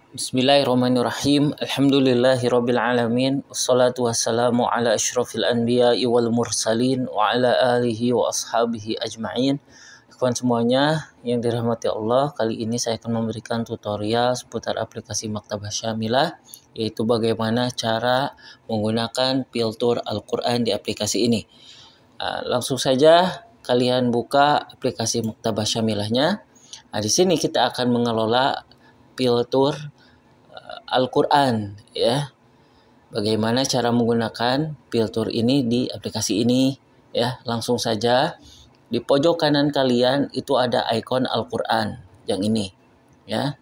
Bismillahirrahmanirrahim. Alhamdulillahirabbil alamin. Wassalatu wassalamu ala asyrafil anbiya'i wal mursalin wa ala alihi wa ashabihi ajma'in. Ikhwan semuanya yang dirahmati Allah, kali ini saya akan memberikan tutorial seputar aplikasi Maktabah Syamilah, yaitu bagaimana cara menggunakan piltur Al-Quran di aplikasi ini. Langsung saja kalian buka aplikasi Maktabah Syamilahnya. Di sini kita akan mengelola piltur Al-Quran, ya. Bagaimana cara menggunakan piltur ini di aplikasi ini, ya. Langsung saja di pojok kanan kalian itu ada ikon Al-Quran yang ini, ya.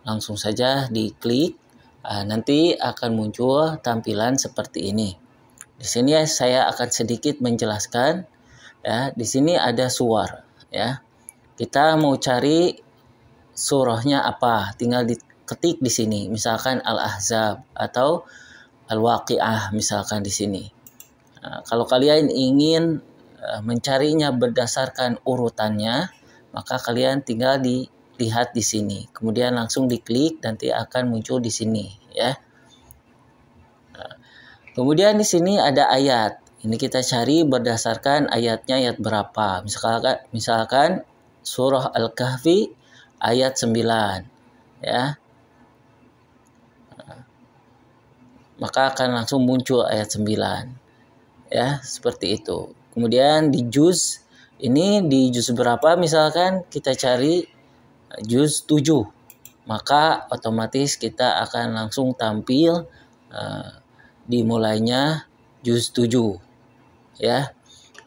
Langsung saja diklik. Nanti akan muncul tampilan seperti ini. Di sini saya akan sedikit menjelaskan, ya. Di sini ada suwar, ya. Kita mau cari surahnya apa, tinggal diketik di sini, misalkan Al-Ahzab atau Al-Waqi'ah misalkan di sini. Kalau kalian ingin mencarinya berdasarkan urutannya, maka kalian tinggal dilihat di sini, kemudian langsung diklik, nanti akan muncul di sini, ya. Kemudian di sini ada ayat. Ini kita cari berdasarkan ayatnya, ayat berapa. Misalkan surah Al-Kahfi ayat 9, ya. Maka akan langsung muncul ayat 9, ya, seperti itu. Kemudian di juz, ini di juz berapa, misalkan kita cari juz 7, maka otomatis kita akan langsung tampil dimulainya juz 7, ya.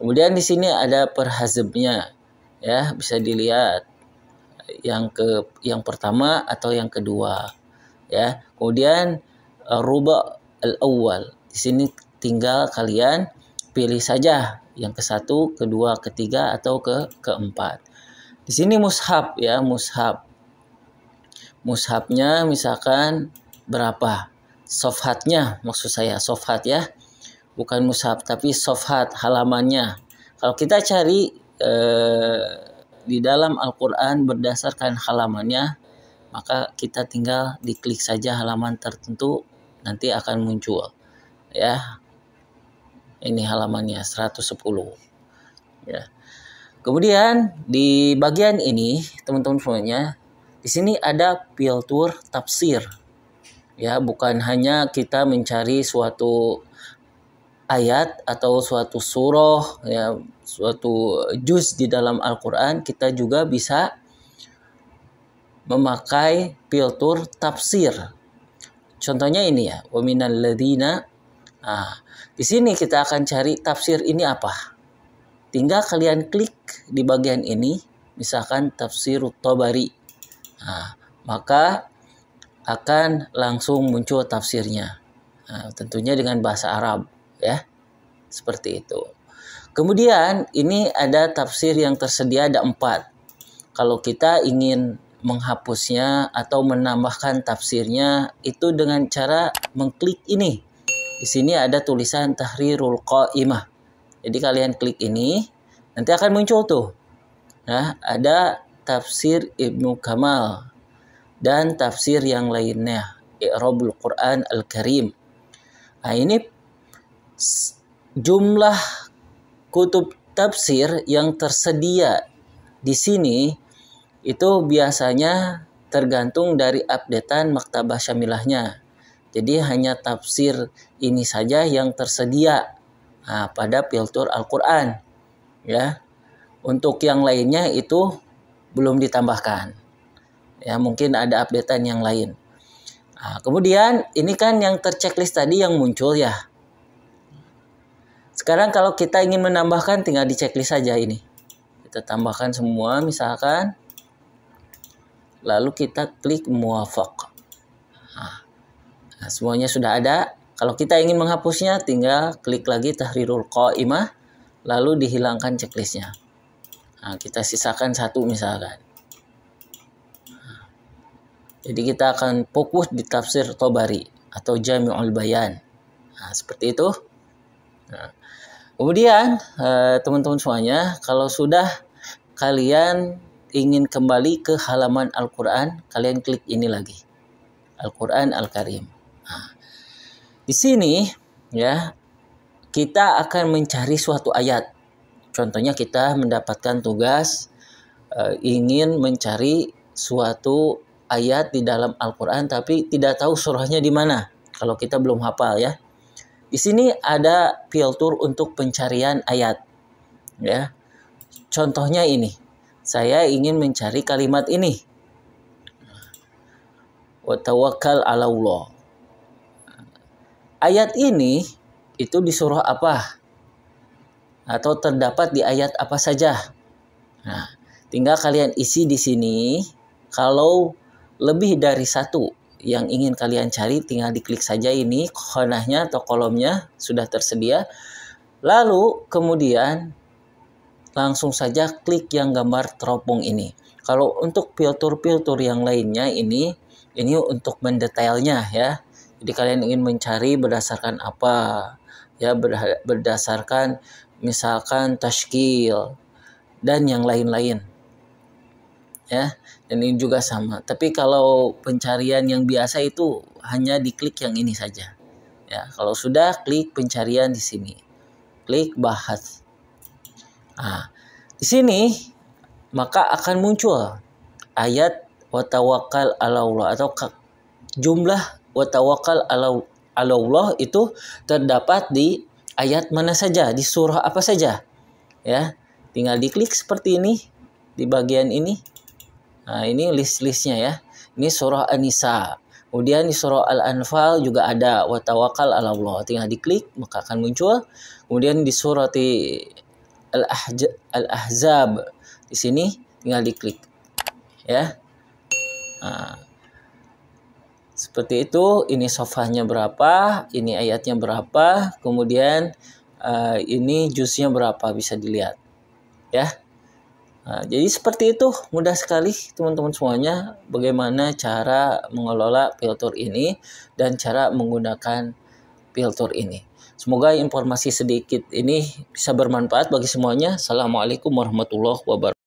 Kemudian di sini ada perhazabnya, ya, bisa dilihat yang pertama atau yang kedua, ya. Kemudian ruba al-awwal, di sini tinggal kalian pilih saja yang ke-1, kedua, ketiga atau keempat. Di sini mushaf, ya, mushafnya misalkan berapa, sofhatnya, maksud saya sofhat, ya, bukan mushaf tapi sofhat, halamannya. Kalau kita cari di dalam Al-Quran berdasarkan halamannya, maka kita tinggal diklik saja halaman tertentu, nanti akan muncul, ya. Ini halamannya 110, ya. Kemudian di bagian ini teman-teman semuanya, di sini ada piltur tafsir, ya, bukan hanya kita mencari suatu ayat atau suatu surah, ya, suatu juz di dalam Al-Quran, kita juga bisa memakai piltur tafsir. Contohnya ini, ya, wa minal ladzina. Di sini kita akan cari tafsir ini apa. Tinggal kalian klik di bagian ini, misalkan tafsirut Tabari. Maka akan langsung muncul tafsirnya. Tentunya dengan bahasa Arab, ya. Seperti itu. Kemudian ini ada tafsir yang tersedia, ada 4. Kalau kita ingin menghapusnya atau menambahkan tafsirnya, itu dengan cara mengklik ini. Di sini ada tulisan Tahrirul Qa'imah. Jadi kalian klik ini, nanti akan muncul tuh. Nah, ada tafsir Ibnu Kamal dan tafsir yang lainnya, I'rabul Quran Al-Karim. Ini jumlah kutub tafsir yang tersedia di sini itu biasanya tergantung dari updatean Maktabah Syamilahnya. Jadi hanya tafsir ini saja yang tersedia pada piltur Al-Quran, ya. Untuk yang lainnya itu belum ditambahkan, ya, mungkin ada updatean yang lain. Kemudian ini kan yang terchecklist tadi yang muncul, ya. Sekarang kalau kita ingin menambahkan, tinggal di checklist saja ini. Kita tambahkan semua misalkan. Lalu kita klik muwafaq. Semuanya sudah ada. Kalau kita ingin menghapusnya, tinggal klik lagi Tahrirul Qa'imah, lalu dihilangkan checklistnya. Kita sisakan 1 misalkan. Jadi kita akan fokus di tafsir Tabari atau Jami'ul Bayan. Seperti itu. Kemudian teman-teman semuanya, kalau sudah kalian ingin kembali ke halaman Al-Quran, kalian klik ini lagi. Al-Qur'an Al-Karim. Nah, di sini ya kita akan mencari suatu ayat. Contohnya kita mendapatkan tugas ingin mencari suatu ayat di dalam Al-Qur'an tapi tidak tahu surahnya di mana. Kalau kita belum hafal ya. Di sini ada filter untuk pencarian ayat. Ya. Contohnya ini. Saya ingin mencari kalimat ini. Wa tawakkal 'ala Allah. Ayat ini itu di surah apa? Atau terdapat di ayat apa saja? Nah, tinggal kalian isi di sini. Kalau lebih dari satu yang ingin kalian cari, tinggal diklik saja ini khonahnya atau kolomnya sudah tersedia. Lalu kemudian langsung saja klik yang gambar teropong ini. Kalau untuk filter-filter yang lainnya ini untuk mendetailnya ya. Jadi kalian ingin mencari berdasarkan apa? Ya, berdasarkan misalkan tashkil dan yang lain-lain. Ya, dan ini juga sama. Tapi kalau pencarian yang biasa itu hanya diklik yang ini saja. Ya, kalau sudah klik pencarian di sini. Klik bahas. Nah, di sini maka akan muncul ayat wa tawakkal 'ala Allah atau jumlah wa tawakkal 'ala Allah itu terdapat di ayat mana saja, di surah apa saja. Ya, tinggal diklik seperti ini di bagian ini. Nah, ini list-listnya ya. Ini surah An-Nisa. Kemudian di surah Al-Anfal juga ada wa tawakkal 'ala Allah. Tinggal diklik maka akan muncul. Kemudian di surah Al-Ahzab di sini tinggal diklik. Ya. Nah, seperti itu. Ini sofahnya berapa, ini ayatnya berapa, kemudian ini juznya berapa bisa dilihat. Ya. Nah, jadi seperti itu, mudah sekali teman-teman semuanya bagaimana cara mengelola filter ini dan cara menggunakan filter ini. Semoga informasi sedikit ini bisa bermanfaat bagi semuanya. Assalamualaikum warahmatullahi wabarakatuh.